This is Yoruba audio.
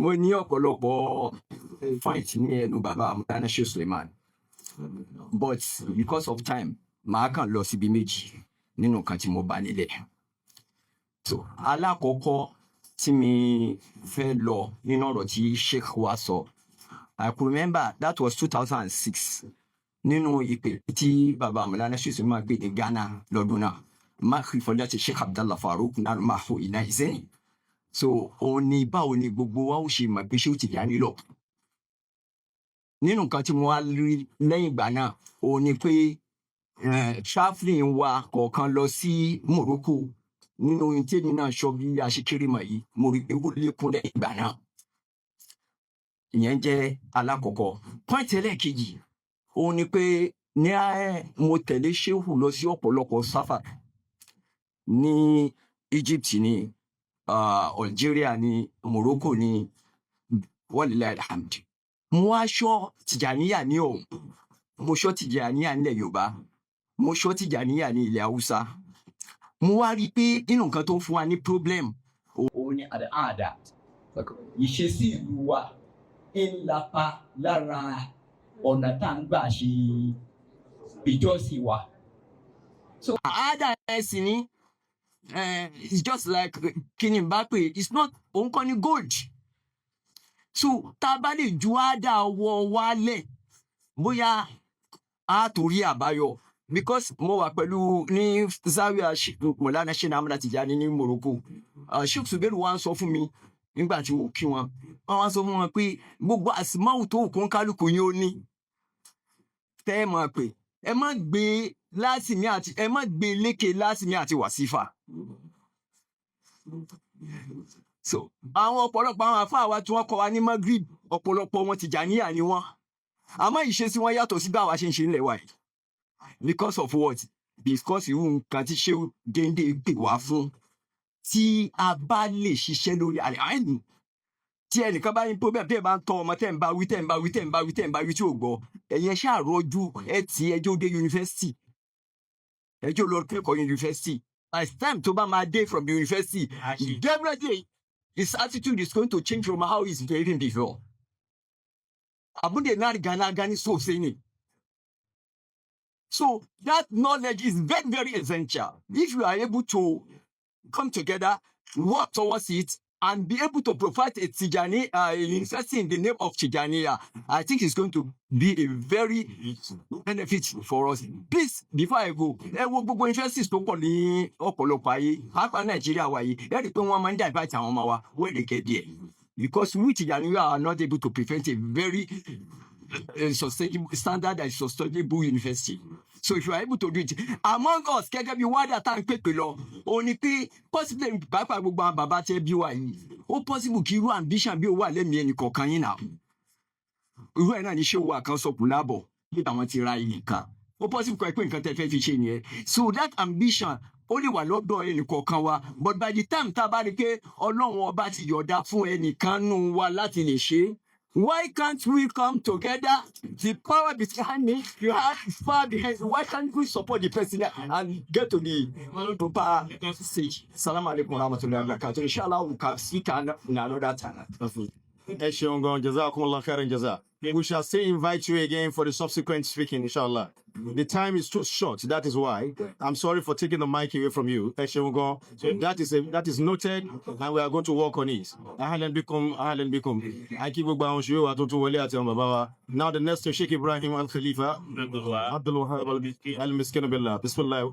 mo ní ọ̀pọ̀lọpọ̀ fight ní ẹnu bàbá Muktar Sheikh Sulaimon, but because of time màá kàn lọ síbi méjì nínú nǹkan tí mo bá nílẹ̀. So alákọ̀ọ́kọ́ tí mi fẹ́ lọ nínú ọ̀rọ̀ tí Sheikh wa sọ, I could remember that was 2006 nínú ìpè tí bàbá Muktar Sheikh Sulaimon gbé ní Ghana lọ́dún náà, máa kí fọjá ti Sheikh Abdallah Faruq náà máa fò iná ìsẹ́yìn. So òun ni báwo ni gbogbo wa ó ṣe mọ̀ pé ṣé ó ti dá nílò. Nínú nǹkan tí mo wá rí lẹ́yìn ìgbà náà, òun ni pé traveling wa kọ̀ọ̀kan lọ sí Morocco nínú tèmi náà sọ bí a ṣe kéré mọ̀ yìí, mo rí pé ó lékún lẹ́yìn ìgbà náà. Ìyẹn jẹ́ alákọ̀ọ́kọ́. Point ẹlẹ́ẹ̀kejì, òun ni pé ní mo tẹ̀lé Sheikh lọ sí ọ̀pọ̀lọpọ̀ sáfà ní Egypt ní Algeria ní Morocco ní walilahi alhamd. Mo wá ṣọ́ Tijaniyyah ní òun, mo ṣọ́ Tijaniyyah nílẹ̀ Yorùbá, mo ṣọ́ Tijaniyyah ní ilẹ̀ Haúsá. Mo wá rí pé inú nǹkan tó ń fún wa ní problem òun ni àdá ìṣesí ìlú wa ń lapa lára ọ̀nà tá à ń gbà ṣe ìjọsìn wa. So àdá ẹ̀sìn ni it's just like kini bá pé it's not òun kọ́ ni gold. So tá a bá lè ju àdá wọ wálẹ̀ bóyá a torí àbáyọ, because mo wà pẹ̀lú ní Zawiya Mọ̀lánà Sheikh Ahmad Tijani ní Morocco. Sheikh Suberu wá ń sọ fún mi nígbà tí mo kí wọn, wọ́n wá sọ fún wọn pé gbogbo àsìmáwù tó kún kálukú yín ó ní tẹ́ ẹ mọ̀ pé ẹ má gbé lásìmí àti ẹ má gbé lékè lásìmí àti wàsífà. So àwọn ọ̀pọ̀lọpọ̀ àwọn àfáà wa tí wọ́n kọ́ wa ní Maghrib, ọ̀pọ̀lọpọ̀ wọn Tijaniyyah ni wọ́n, àmọ́ ìṣesí wọn yàtọ̀ sí báwa ṣe ń ṣe nílẹ̀ wa yìí. Because of what? Because irú nǹkan tí Sheikh Dende pè wá fún, tí a bá lè ṣiṣẹ́ lórí àìní, tí ẹnìkan bá ní problem tẹ́ ẹ bá ń tọ́ ọmọ tẹ́ ẹ ń bá wí tí ò gbọ́, ẹ̀yin ṣáà rọ́jú ẹ tí ẹjọ́ dé yunifásitì, ẹjọ́ lọ kẹ́kọ̀ọ́ yunifásitì. By the time tó bá máa dé from the university, definitely his attitude is going to change from how he's behaving before. Abunde nari gani so saying. So that knowledge is very, very essential. If you are able to come together, work towards it, and be able to provide a Tijaniyyah, university in the name of Tijaniyyah, I think it's going to be a very benefit for us. Please, before I go, gbogbo universities tó pọ̀ ní ọ̀pọ̀lọpọ̀ ayé, àpá Nàìjíríà wa yìí, ẹ rí pé wọ́n máa ń divert àwọn ọmọ wa where they get there. Because we Tijaniyyah are not able to prevent a very sustainable standard that is sustainable university. So if you are able to do it among us, gẹ́gẹ́ bí wádà tá ń pèpè lọ, ó ní pé possible pàápàá gbogbo àwọn bàbá tẹ́ bí wa yìí, ó possible kí irú ambition bí ó wà lẹ́mìí ẹnì kọ̀ọ̀kan yín náà. Irú ẹ̀ náà ní ṣé owó àkànṣọ̀kù láàbọ̀ bí àwọn ti ra yìí kan. Ó possible kọ́ ẹ pé nǹkan tẹ́ fẹ́ fi ṣe nìyẹn. So that ambition ó lè wà lọ́dọ̀ ẹnì kọ̀ọ̀kan wa, but by the time tá a bá rí pé Ọlọ́run ọba ti yọ̀ọ̀da fún ẹnìkan nù wa láti lè ṣe, why can't we come together? The power behind me, you have power behind me. Why can't we support the president and get to the proper stage? Assalamu alaikum warahmatullahi wabarakatuh. Inshallah, we can speak another time. Jazakumullah khairan jaza. We shall still invite you again for the subsequent speaking, inshallah. The time is too short. That is why I'm sorry for taking the mic away from you. So that is noted, and we are going to work on it. Ahlan bikum. Now the next to Sheikh Ibrahim Al-Khalifah, Al-Miskeen Billah. Bismillah.